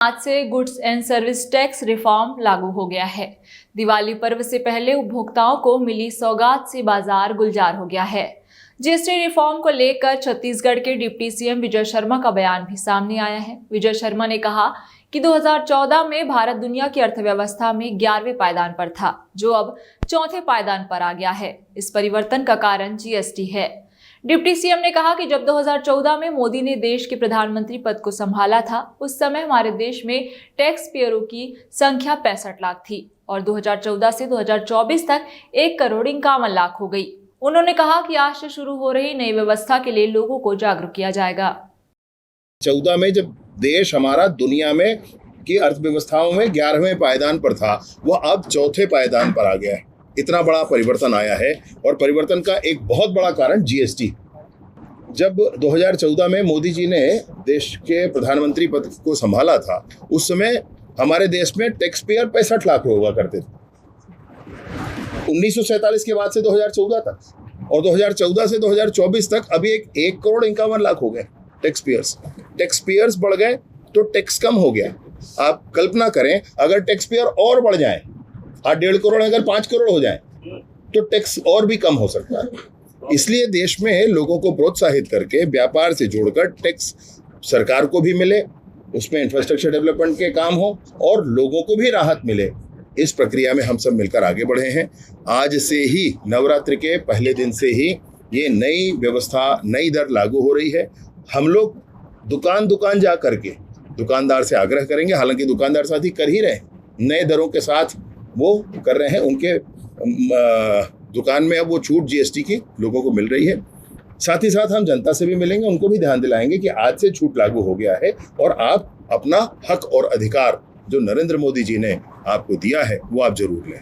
आज से goods and service tax reform लागू हो गया है। दिवाली पर्व से पहले उपभोक्ताओं को मिली सौगात से बाजार गुलजार हो गया है। जीएसटी रिफॉर्म को लेकर छत्तीसगढ़ के डिप्टी सीएम विजय शर्मा का बयान भी सामने आया है। विजय शर्मा ने कहा कि 2014 में भारत दुनिया की अर्थव्यवस्था में 11वें पायदान पर था, जो अब चौथे पायदान पर आ गया है। इस परिवर्तन का कारण जीएसटी है। डिप्टी सीएम ने कहा कि जब 2014 में मोदी ने देश के प्रधानमंत्री पद को संभाला था, उस समय हमारे देश में टैक्स पेयरों की संख्या 65 लाख थी और 2014 से 2024 तक 1,51,00,000 हो गई। उन्होंने कहा कि आज से शुरू हो रही नई व्यवस्था के लिए लोगों को जागरूक किया जाएगा। 14 में जब देश हमारा दुनिया में की अर्थव्यवस्थाओं में 11वें पायदान पर था, वह अब चौथे पायदान पर आ गया है। इतना बड़ा परिवर्तन आया है और परिवर्तन का एक बहुत बड़ा कारण जीएसटी। जब 2014 में मोदी जी ने देश के प्रधानमंत्री पद को संभाला था, उस समय हमारे देश में टैक्स पेयर 65 लाख हुआ करते थे। 1947 के बाद से 2014 तक और 2014 से 2024 तक अभी 1,51,00,000 हो गए टैक्स पेयर्स बढ़ गए तो टैक्स कम हो गया। आप कल्पना करें, अगर टैक्स पेयर और बढ़ जाए, 1.5 करोड़ अगर 5 करोड़ हो जाए तो टैक्स और भी कम हो सकता है। इसलिए देश में लोगों को प्रोत्साहित करके व्यापार से जोड़कर टैक्स सरकार को भी मिले, उसमें इंफ्रास्ट्रक्चर डेवलपमेंट के काम हो और लोगों को भी राहत मिले। इस प्रक्रिया में हम सब मिलकर आगे बढ़े हैं। आज से ही नवरात्रि के पहले दिन से ही ये नई व्यवस्था, नई दर लागू हो रही है। हम लोग दुकान जा करके दुकानदार से आग्रह करेंगे, हालांकि दुकानदार साथी कर ही रहे हैं, नए दरों के साथ वो कर रहे हैं। उनके दुकान में अब वो छूट जीएसटी की लोगों को मिल रही है। साथ ही साथ हम जनता से भी मिलेंगे, उनको भी ध्यान दिलाएंगे कि आज से छूट लागू हो गया है और आप अपना हक और अधिकार जो नरेंद्र मोदी जी ने आपको दिया है वो आप जरूर लें।